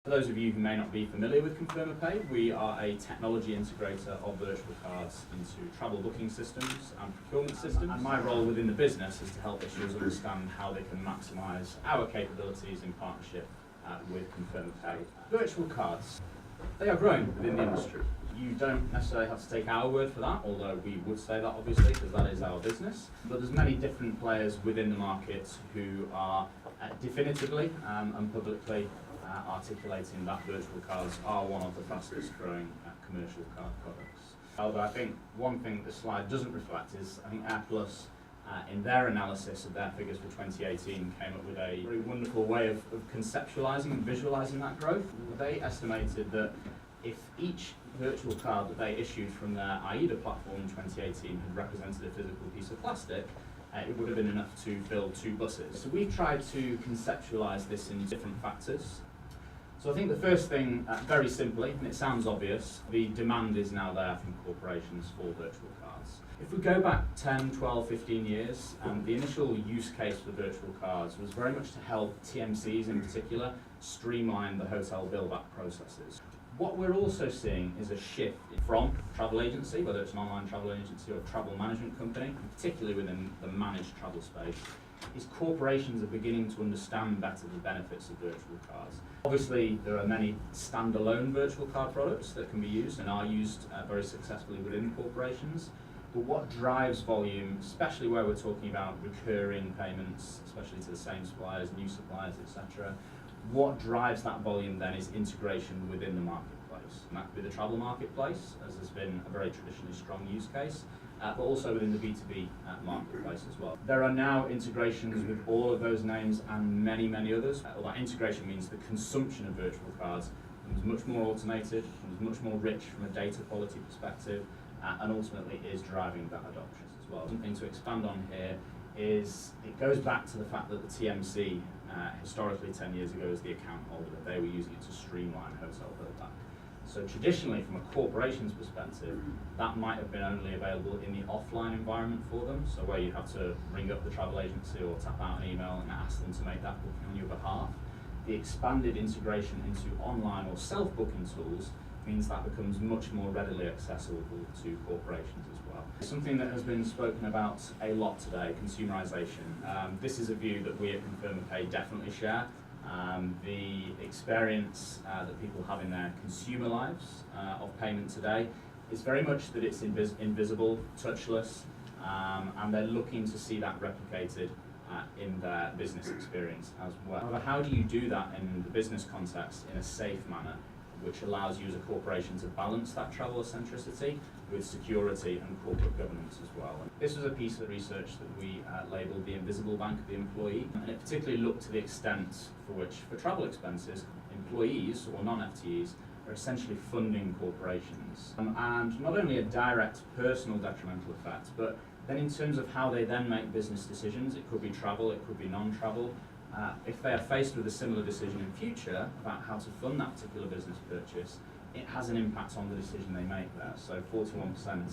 For those of you who may not be familiar with Conferma Pay, we are a technology integrator of virtual cards into travel booking systems and procurement systems. And my role within the business is to help issuers understand how they can maximise our capabilities in partnership with Conferma Pay. Virtual cards, they are growing within the industry. You don't necessarily have to take our word for that, although we would say that obviously because that is our business. But there's many different players within the market who are definitively and publicly articulating that virtual cards are one of the fastest growing commercial card products. However, I think one thing the slide doesn't reflect is I think AirPlus in their analysis of their figures for 2018 came up with a very wonderful way of conceptualising and visualising that growth. They estimated that if each virtual card that they issued from their AIDA platform in 2018 had represented a physical piece of plastic, it would have been enough to fill 2 buses. So we've tried to conceptualise this in different factors. So I think the first thing, very simply, and it sounds obvious, the demand is now there from corporations for virtual cards. If we go back 10, 12, 15 years, the initial use case for virtual cards was very much to help TMCs in particular streamline the hotel bill-back processes. What we're also seeing is a shift from travel agency, whether it's an online travel agency or a travel management company, particularly within the managed travel space, is corporations are beginning to understand better the benefits of virtual cards. Obviously, there are many standalone virtual card products that can be used and are used very successfully within corporations. But what drives volume, especially where we're talking about recurring payments, especially to the same suppliers, new suppliers, etc., what drives that volume then is integration within the marketplace. And that could be the travel marketplace, as has been a very traditionally strong use case, but also within the B2B marketplace as well. There are now integrations with all of those names and many, many others. Well, that integration means the consumption of virtual cards becomes much more automated, becomes much more rich from a data quality perspective, and ultimately is driving that adoption as well. Something to expand on here is it goes back to the fact that the TMC historically 10 years ago was the account holder. They were using it to streamline hotel bill-back. So traditionally, from a corporation's perspective, that might have been only available in the offline environment for them, so where you have to ring up the travel agency or tap out an email and ask them to make that booking on your behalf. The expanded integration into online or self-booking tools means that becomes much more readily accessible to corporations as well. Something that has been spoken about a lot today, consumerization. This is a view that we at Conferma Pay definitely share. The experience that people have in their consumer lives of payment today is very much that it's invisible, touchless, and they're looking to see that replicated in their business experience as well. However, how do you do that in the business context in a safe manner, which allows you as a corporation to balance that traveller centricity with security and corporate governance as well? And this was a piece of research that we labelled the invisible bank of the employee, and it particularly looked to the extent for which, for travel expenses, employees or non-FTEs are essentially funding corporations. And not only a direct personal detrimental effect, but then in terms of how they then make business decisions, it could be travel, it could be non-travel. If they are faced with a similar decision in future about how to fund that particular business purchase, it has an impact on the decision they make there. So 41%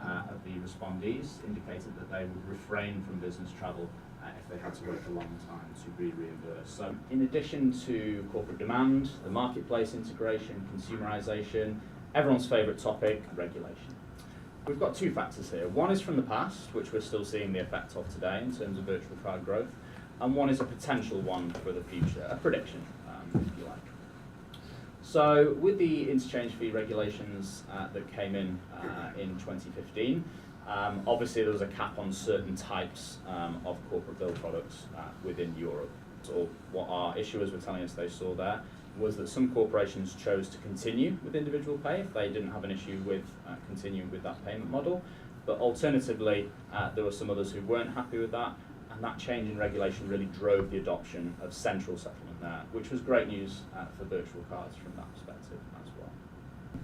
of the respondees indicated that they would refrain from business travel if they had to wait a long time to be reimbursed. So in addition to corporate demand, the marketplace integration, consumerization, everyone's favourite topic, regulation. We've got 2 factors here. One is from the past, which we're still seeing the effect of today in terms of virtual card growth, and one is a potential one for the future, a prediction, if you like. So with the interchange fee regulations that came in 2015, obviously there was a cap on certain types of corporate bill products within Europe. So what our issuers were telling us they saw there was that some corporations chose to continue with individual pay if they didn't have an issue with continuing with that payment model. But alternatively, there were some others who weren't happy with that, and that change in regulation really drove the adoption of central settlement there, which was great news for virtual cards from that perspective as well.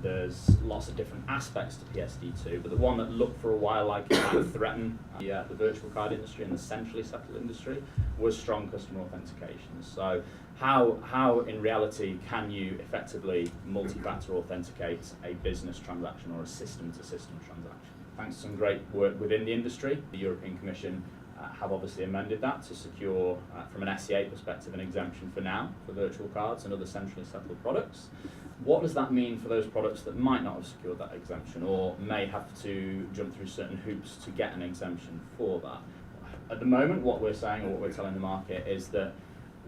There's lots of different aspects to PSD2, but the one that looked for a while like it might threaten the virtual card industry and the centrally settled industry was strong customer authentication. So how in reality can you effectively multi-factor authenticate a business transaction or a system-to-system transaction? Thanks to some great work within the industry, the European Commission have obviously amended that to secure, from an SCA perspective, an exemption for now for virtual cards and other centrally settled products. What does that mean for those products that might not have secured that exemption or may have to jump through certain hoops to get an exemption for that? At the moment, what we're saying, or what we're telling the market, is that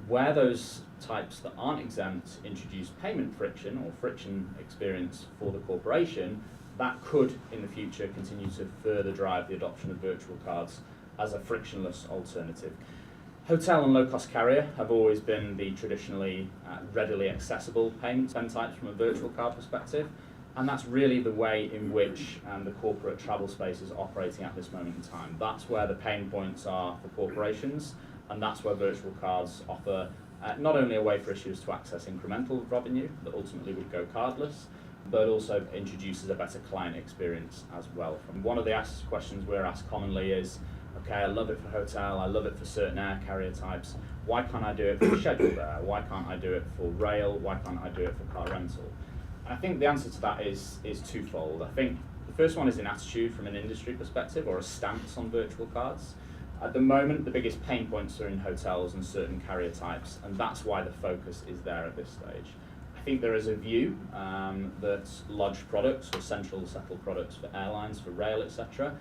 where those types that aren't exempt introduce payment friction or friction experience for the corporation, that could in the future continue to further drive the adoption of virtual cards as a frictionless alternative. Hotel and low-cost carrier have always been the traditionally readily accessible payment spend types from a virtual card perspective, and that's really the way in which the corporate travel space is operating at this moment in time. That's where the pain points are for corporations, and that's where virtual cards offer not only a way for issuers to access incremental revenue that ultimately would go cardless, but also introduces a better client experience as well. One of the questions we're asked commonly is, okay, I love it for hotel, I love it for certain air carrier types, why can't I do it for scheduled air? Why can't I do it for rail? Why can't I do it for car rental? And I think the answer to that is twofold. I think the first one is an attitude from an industry perspective, or a stance on virtual cards. At the moment, the biggest pain points are in hotels and certain carrier types, and that's why the focus is there at this stage. I think there is a view that lodged products or central settled products for airlines, for rail, etc.,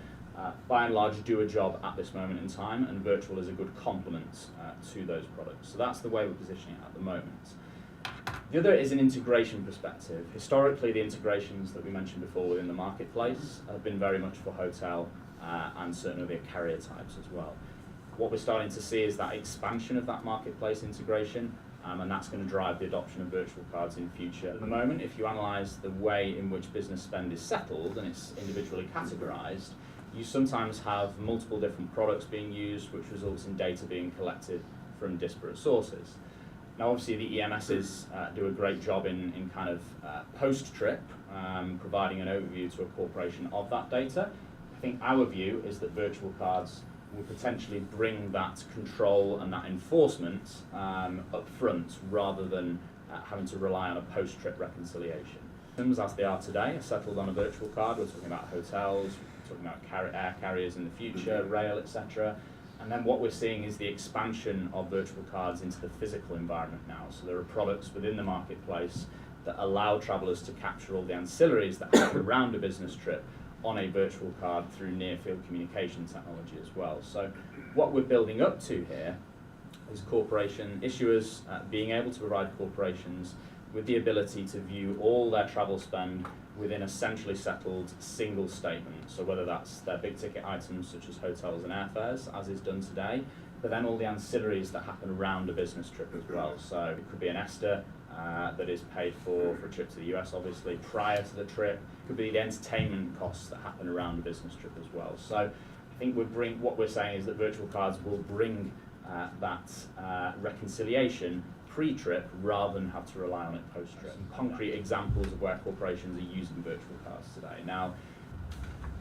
by and large do a job at this moment in time, and virtual is a good complement to those products. So that's the way we're positioning it at the moment. The other is an integration perspective. Historically, the integrations that we mentioned before within the marketplace have been very much for hotel and certain other carrier types as well. What we're starting to see is that expansion of that marketplace integration, and that's going to drive the adoption of virtual cards in future. At the moment, if you analyse the way in which business spend is settled and it's individually categorised, you sometimes have multiple different products being used, which results in data being collected from disparate sources. Now, obviously, the EMSs do a great job in kind of post-trip, providing an overview to a corporation of that data. I think our view is that virtual cards will potentially bring that control and that enforcement up front, rather than having to rely on a post-trip reconciliation. As they are today are settled on a virtual card. We're talking about hotels, we're talking about air carriers in the future, rail, etc. And then what we're seeing is the expansion of virtual cards into the physical environment now. So there are products within the marketplace that allow travellers to capture all the ancillaries that happen around a business trip on a virtual card through near-field communication technology as well. So what we're building up to here is corporation issuers being able to provide corporations with the ability to view all their travel spend within a centrally settled single statement. So whether that's their big ticket items such as hotels and airfares, as is done today, but then all the ancillaries that happen around a business trip as well. So it could be an ESTA that is paid for a trip to the US, obviously, prior to the trip. It could be the entertainment costs that happen around a business trip as well. So I think what we're saying is that virtual cards will bring that reconciliation pre-trip rather than have to rely on it post-trip. Some concrete examples of where corporations are using virtual cards today. Now,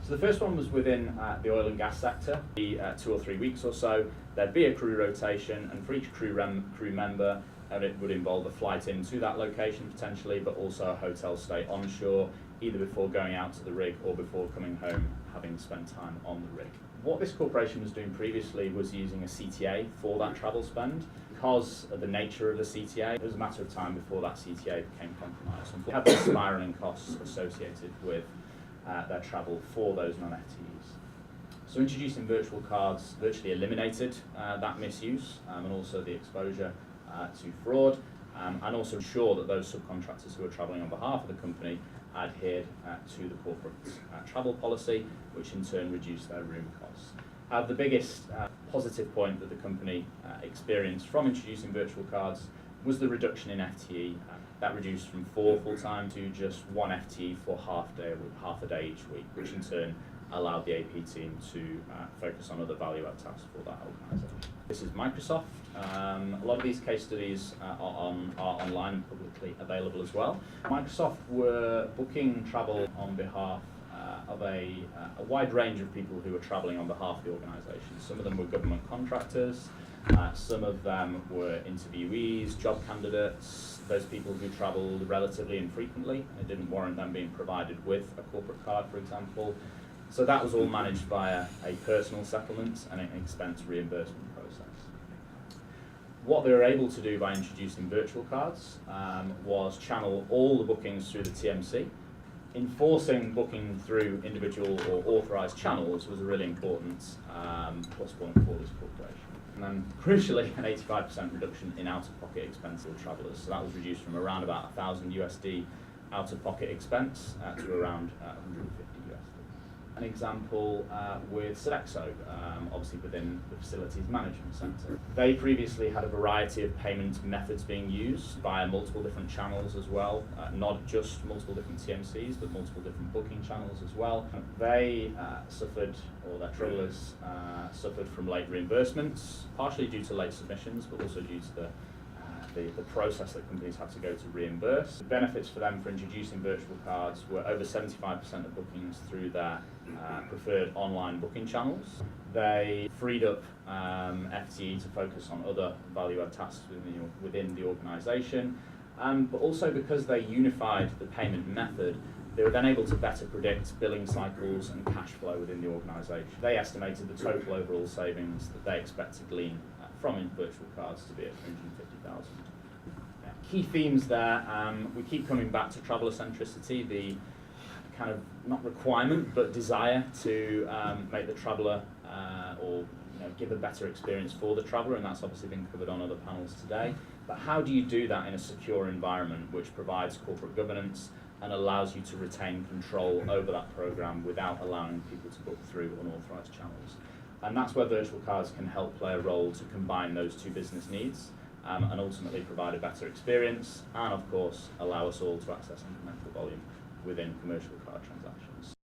so the first one was within the oil and gas sector. 2 or 3 weeks or so, there'd be a crew rotation, and for each crew member, and it would involve a flight into that location potentially, but also a hotel stay onshore, either before going out to the rig or before coming home, having spent time on the rig. What this corporation was doing previously was using a CTA for that travel spend. Because of the nature of the CTA, it was a matter of time before that CTA became compromised. And we have the spiralling costs associated with their travel for those non-FTEs. So introducing virtual cards virtually eliminated that misuse and also the exposure to fraud, and also ensure that those subcontractors who are travelling on behalf of the company adhered to the corporate travel policy, which in turn reduced their room costs. The biggest positive point that the company experienced from introducing virtual cards was the reduction in FTE. That reduced from 4 full-time to just 1 FTE for half a day each week, which in turn allowed the AP team to focus on other value-add tasks for that organisation. This is Microsoft. A lot of these case studies are online and publicly available as well. Microsoft were booking travel on behalf of a wide range of people who were travelling on behalf of the organisation. Some of them were government contractors, some of them were interviewees, job candidates, those people who travelled relatively infrequently and it didn't warrant them being provided with a corporate card, for example. So that was all managed via a personal settlement and an expense reimbursement process. What they were able to do by introducing virtual cards was channel all the bookings through the TMC. Enforcing booking through individual or authorised channels was a really important plus point for this corporation. And then, crucially, an 85% reduction in out-of-pocket expense for travellers. So that was reduced from around about $1,000 out-of-pocket expense to around 150 USD. An example with Sodexo, obviously within the facilities management centre. They previously had a variety of payment methods being used via multiple different channels as well, not just multiple different TMCs, but multiple different booking channels as well. They suffered, or their travellers suffered from late reimbursements, partially due to late submissions, but also due to the process that companies had to go to reimburse. The benefits for them for introducing virtual cards were over 75% of bookings through their preferred online booking channels. They freed up FTE to focus on other value-add tasks within the organisation, but also because they unified the payment method, they were then able to better predict billing cycles and cash flow within the organisation. They estimated the total overall savings that they expect to glean from virtual cards to be at 350,000. Key themes there, we keep coming back to traveller centricity, the kind of not requirement but desire to make the traveller or give a better experience for the traveller, and that's obviously been covered on other panels today. But how do you do that in a secure environment which provides corporate governance and allows you to retain control over that programme without allowing people to book through unauthorised channels? And that's where virtual cards can help play a role to combine those two business needs and ultimately provide a better experience and, of course, allow us all to access incremental volume within commercial card transactions.